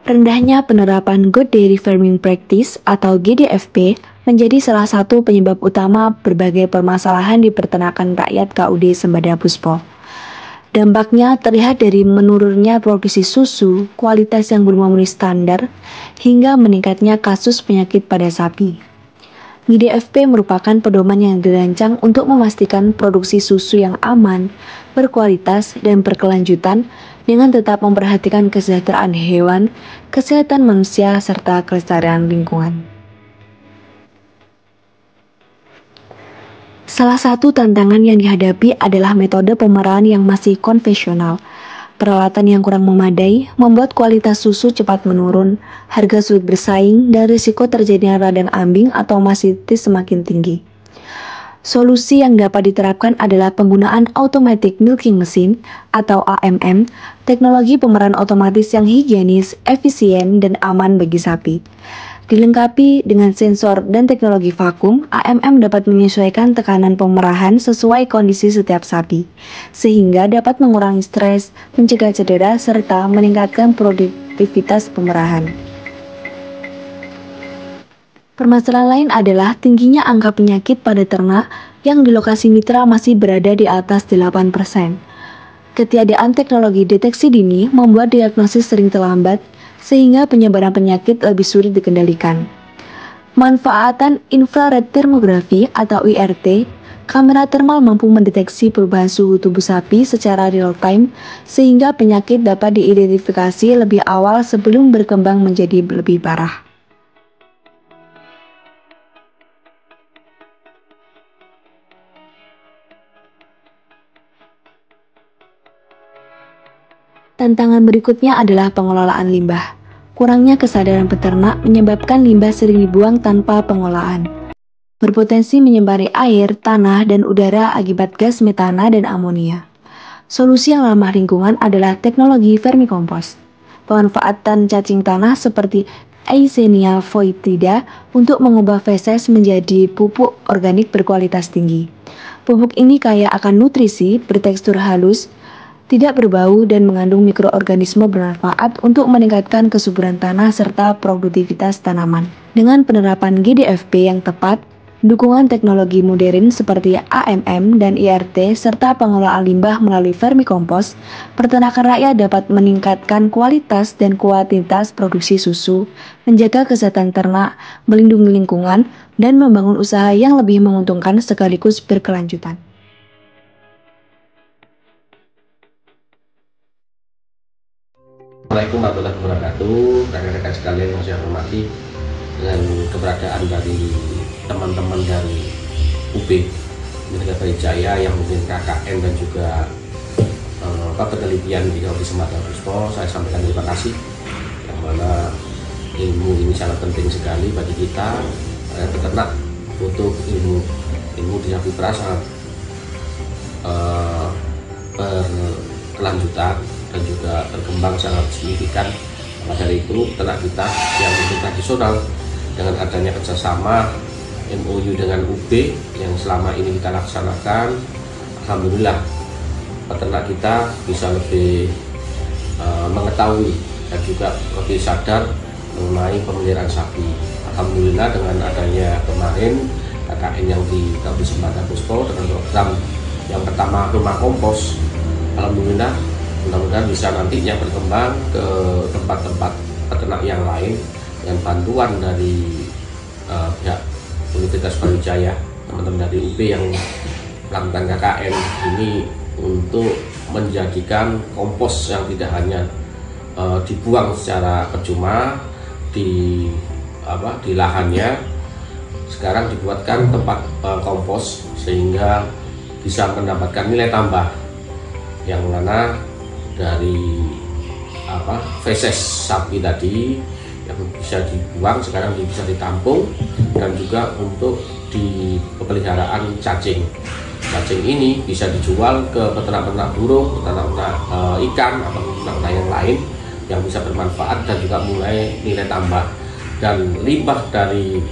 Rendahnya penerapan Good Dairy Farming Practice atau GDFP menjadi salah satu penyebab utama berbagai permasalahan di peternakan rakyat KUD Sembada Puspo. Dampaknya terlihat dari menurunnya produksi susu, kualitas yang belum memenuhi standar, hingga meningkatnya kasus penyakit pada sapi. GDFP merupakan pedoman yang dirancang untuk memastikan produksi susu yang aman, berkualitas, dan berkelanjutan dengan tetap memperhatikan kesejahteraan hewan, kesehatan manusia, serta kelestarian lingkungan. Salah satu tantangan yang dihadapi adalah metode pemerahan yang masih konvensional. Peralatan yang kurang memadai membuat kualitas susu cepat menurun, harga sulit bersaing, dan risiko terjadinya radang ambing atau masitis semakin tinggi. Solusi yang dapat diterapkan adalah penggunaan Automatic Milking Machine atau AMM, teknologi pemerahan otomatis yang higienis, efisien, dan aman bagi sapi. Dilengkapi dengan sensor dan teknologi vakum, AMM dapat menyesuaikan tekanan pemerahan sesuai kondisi setiap sapi, sehingga dapat mengurangi stres, mencegah cedera, serta meningkatkan produktivitas pemerahan. Permasalahan lain adalah tingginya angka penyakit pada ternak yang di lokasi mitra masih berada di atas 8%. Ketiadaan teknologi deteksi dini membuat diagnosis sering terlambat, sehingga penyebaran penyakit lebih sulit dikendalikan. Manfaatan infrared thermography atau IRT, kamera termal mampu mendeteksi perubahan suhu tubuh sapi secara real-time sehingga penyakit dapat diidentifikasi lebih awal sebelum berkembang menjadi lebih parah. Tantangan berikutnya adalah pengelolaan limbah. Kurangnya kesadaran peternak menyebabkan limbah sering dibuang tanpa pengolahan. Berpotensi menyembari air, tanah, dan udara akibat gas metana dan amonia. Solusi yang ramah lingkungan adalah teknologi vermicompost. Pemanfaatan cacing tanah seperti Eisenia foetida untuk mengubah feses menjadi pupuk organik berkualitas tinggi. Pupuk ini kaya akan nutrisi, bertekstur halus, tidak berbau, dan mengandung mikroorganisme bermanfaat untuk meningkatkan kesuburan tanah serta produktivitas tanaman. Dengan penerapan GDFP yang tepat, dukungan teknologi modern seperti AMM dan IRT, serta pengelolaan limbah melalui vermicompost, peternakan rakyat dapat meningkatkan kualitas dan kuantitas produksi susu, menjaga kesehatan ternak, melindungi lingkungan, dan membangun usaha yang lebih menguntungkan sekaligus berkelanjutan. Assalamualaikum warahmatullahi wabarakatuh, rekan-rekan sekalian yang saya hormati, dengan keberadaan dari teman-teman dari UB Minerga Brawijaya yang mungkin KKN dan juga penelitian di Kabupaten Sembada Puspo, saya sampaikan terima kasih, yang mana ilmu ini sangat penting sekali bagi kita peternak. Untuk ilmu di sapi perah sangat berkelanjutan dan juga berkembang sangat signifikan. Maka dari itu ternak kita yang mungkin tradisional dengan adanya kerjasama MOU dengan UB yang selama ini kita laksanakan, alhamdulillah peternak kita bisa lebih mengetahui dan juga lebih sadar mengenai pemeliharaan sapi. Alhamdulillah dengan adanya kemarin KKN yang di Kabupaten Sembada Puspo dengan program yang pertama rumah kompos, alhamdulillah mudah-mudahan bisa nantinya berkembang ke tempat-tempat peternak yang lain dengan bantuan dari pihak Universitas Brawijaya, teman-teman dari UB yang melakukan KKN ini untuk menjadikan kompos yang tidak hanya dibuang secara percuma di lahannya, sekarang dibuatkan tempat kompos sehingga bisa mendapatkan nilai tambah yang mana dari feses sapi tadi yang bisa dibuang sekarang bisa ditampung, dan juga untuk di pemeliharaan cacing. Cacing ini bisa dijual ke peternak-peternak burung, peternak ikan atau peternak yang lain yang bisa bermanfaat dan juga mulai nilai tambah. Dan limbah dari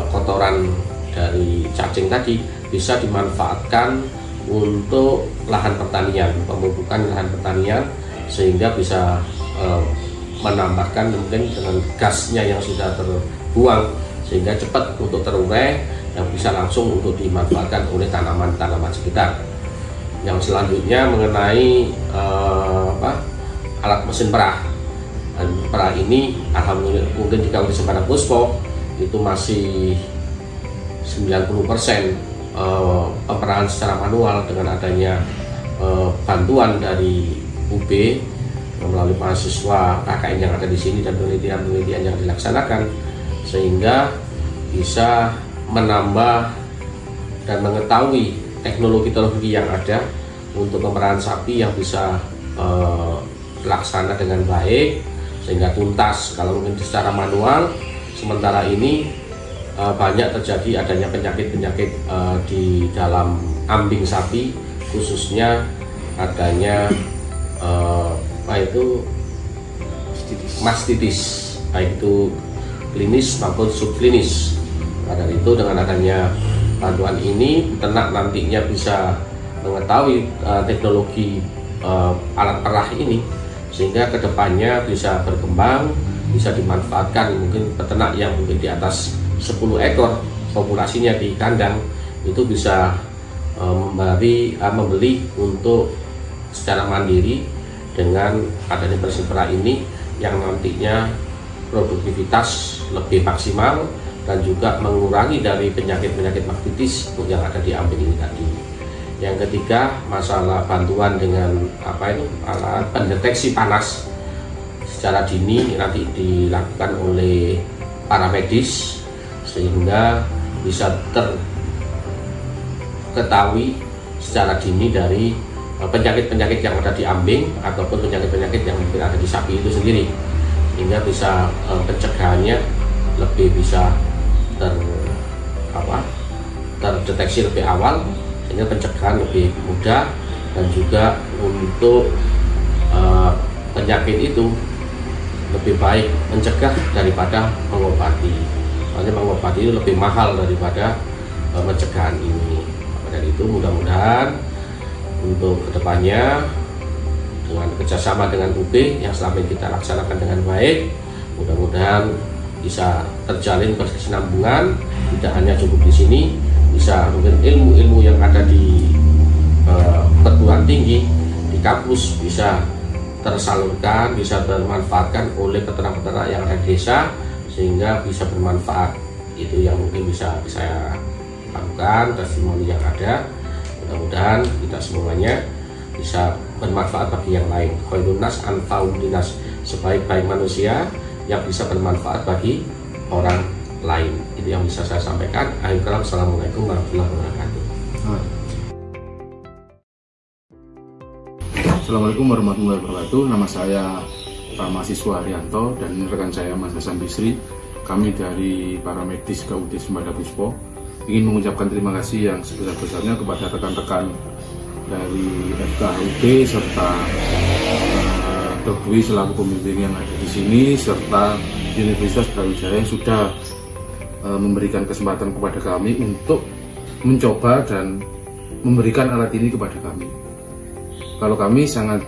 kotoran dari cacing tadi bisa dimanfaatkan untuk lahan pertanian, pemupukan lahan pertanian, sehingga bisa menambahkan mungkin dengan gasnya yang sudah terbuang, sehingga cepat untuk terurai yang bisa langsung untuk dimanfaatkan oleh tanaman-tanaman sekitar. Yang selanjutnya mengenai alat mesin perah. Dan perah ini alhamdulillah mungkin di Kabupaten Semarang Puspo itu masih 90% pemerahan secara manual dengan adanya bantuan dari UB melalui mahasiswa KKN yang ada di sini dan penelitian-penelitian yang dilaksanakan, sehingga bisa menambah dan mengetahui teknologi-teknologi yang ada untuk pemerahan sapi yang bisa terlaksana dengan baik sehingga tuntas. Kalau mungkin secara manual sementara ini banyak terjadi adanya penyakit-penyakit di dalam ambing sapi, khususnya adanya mastitis, baik itu klinis maupun subklinis. Dari itu dengan adanya bantuan ini peternak nantinya bisa mengetahui teknologi alat perah ini, sehingga kedepannya bisa berkembang, bisa dimanfaatkan. Mungkin peternak yang mungkin di atas 10 ekor populasinya di kandang itu bisa membeli untuk secara mandiri dengan adanya mesin perah ini, yang nantinya produktivitas lebih maksimal dan juga mengurangi dari penyakit-penyakit mastitis yang ada di ambing ini tadi. Yang ketiga, masalah bantuan dengan alat pendeteksi panas secara dini nanti dilakukan oleh para medis, sehingga bisa terketahui secara dini dari penyakit-penyakit yang ada di ambing ataupun penyakit-penyakit yang mungkin ada di sapi itu sendiri, sehingga bisa pencegahannya lebih bisa terdeteksi lebih awal, sehingga pencegahan lebih mudah, dan juga untuk penyakit itu lebih baik mencegah daripada mengobati. Soalnya mengobati itu lebih mahal daripada pencegahan ini. Dari itu mudah-mudahan untuk kedepannya dengan kerjasama dengan UB yang selama ini kita laksanakan dengan baik, mudah-mudahan bisa terjalin berkesinambungan, tidak hanya cukup di sini, bisa mungkin ilmu-ilmu yang ada di perguruan tinggi, di kampus bisa tersalurkan, bisa bermanfaatkan oleh peternak-peternak yang ada di desa, sehingga bisa bermanfaat. Itu yang mungkin bisa saya lakukan, testimoni yang ada. Mudah-mudahan kita semuanya bisa bermanfaat bagi yang lain. Khairun nas anfa'un linnas, sebaik-baik manusia yang bisa bermanfaat bagi orang lain. Itu yang bisa saya sampaikan. Assalamualaikum warahmatullahi wabarakatuh. Assalamualaikum warahmatullahi wabarakatuh. Nama saya Pak Mahasiswa Arianto dan rekan saya Mas Hasan Bisri. Kami dari para medis Kabupaten Semarang Puspo ingin mengucapkan terima kasih yang sebesar-besarnya kepada rekan-rekan dari FKUB serta Dr. Dwi selaku pembimbing yang ada di sini, serta Universitas Brawijaya yang sudah memberikan kesempatan kepada kami untuk mencoba dan memberikan alat ini kepada kami. Kalau kami sangat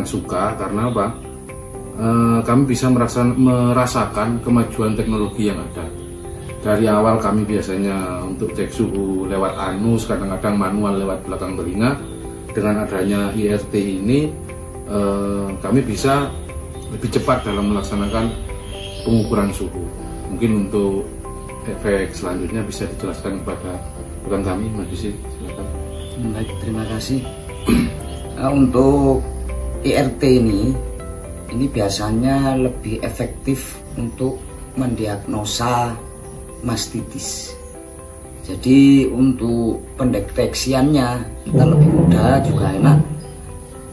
suka, karena apa? Kami bisa merasakan kemajuan teknologi yang ada. Dari awal kami biasanya untuk cek suhu lewat anus, kadang-kadang manual lewat belakang telinga. Dengan adanya IRT ini, kami bisa lebih cepat dalam melaksanakan pengukuran suhu. Mungkin untuk efek selanjutnya bisa dijelaskan kepada rekan kami, Mas Disi, silakan. Baik, terima kasih. Untuk IRT ini biasanya lebih efektif untuk mendiagnosa mastitis. Jadi untuk pendeteksiannya kita lebih mudah, juga enak.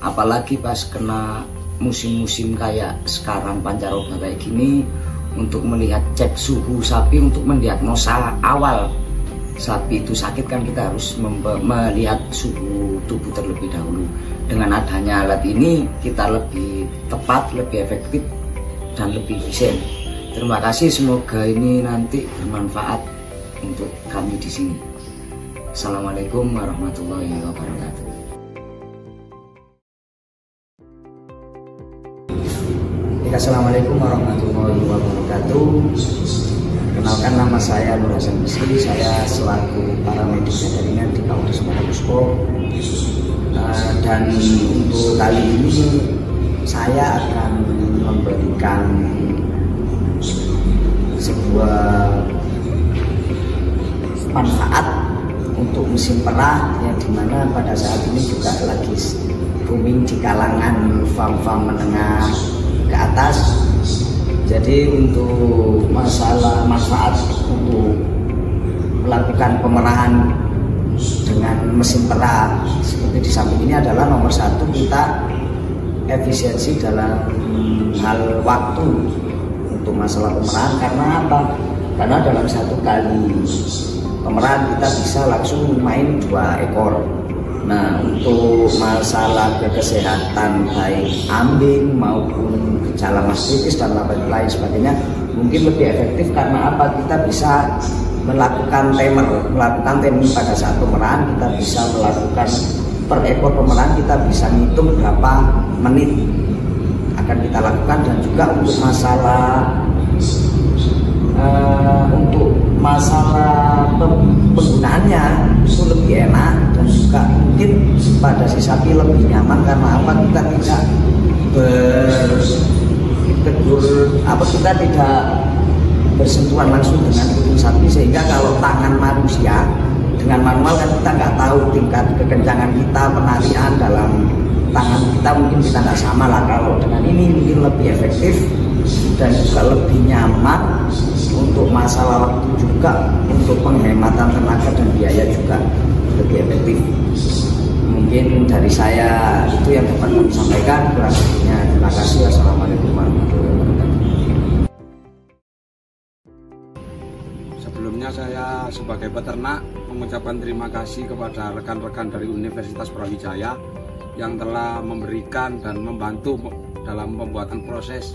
Apalagi pas kena musim-musim kayak sekarang pancaroba kayak gini, untuk melihat cek suhu sapi untuk mendiagnosa awal sapi itu sakit, kan kita harus melihat suhu tubuh terlebih dahulu. Dengan adanya alat ini kita lebih tepat, lebih efektif, dan lebih efisien. Terima kasih, semoga ini nanti bermanfaat untuk kami di sini. Assalamualaikum warahmatullahi wabarakatuh. Baik, assalamualaikum warahmatullahi wabarakatuh. Kenalkan, nama saya Nur Hasan Bisri. Saya selaku paramedis veteriner di Kaudes Semarang Puspo. Dan untuk kali ini saya akan memberikan sebuah manfaat untuk mesin perah yang dimana pada saat ini juga lagi booming di kalangan farm-farm menengah ke atas. Jadi untuk masalah manfaat untuk melakukan pemerahan dengan mesin perah seperti di samping ini adalah nomor satu, kita efisiensi dalam hal waktu untuk masalah pemerahan. Karena apa? Karena dalam satu kali pemerahan kita bisa langsung main 2 ekor. Nah, untuk masalah kesehatan baik ambing maupun gejala mastitis dan lain sebagainya mungkin lebih efektif. Karena apa? Kita bisa melakukan timer pada saat pemerahan. Kita bisa melakukan per ekor pemerahan, kita bisa ngitung berapa menit akan kita lakukan. Dan juga untuk masalah penggunaannya itu lebih enak, dan juga mungkin pada si sapi lebih nyaman. Karena apa? Kita tidak kita tidak bersentuhan langsung dengan tubuh sapi, sehingga kalau tangan manusia dengan manual kan kita nggak tahu tingkat kekencangan kita, penarian dalam tangan kita mungkin kita nggak sama lah. Kalau dengan ini mungkin lebih efektif dan juga lebih nyaman. Untuk masalah waktu juga, untuk penghematan tenaga dan biaya juga lebih efektif. Mungkin dari saya itu yang dapat kami sampaikan. Kurang lebihnya terima kasih. Wassalamualaikum warahmatullahi wabarakatuh. Sebelumnya saya sebagai peternak mengucapkan terima kasih kepada rekan-rekan dari Universitas Brawijaya yang telah memberikan dan membantu dalam pembuatan proses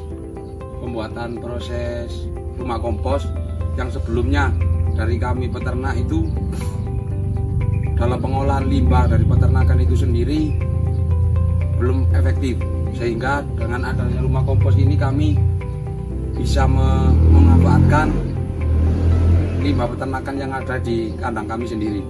rumah kompos yang sebelumnya dari kami peternak itu dalam pengolahan limbah dari peternakan itu sendiri belum efektif, sehingga dengan adanya rumah kompos ini kami bisa memanfaatkan limbah peternakan yang ada di kandang kami sendiri.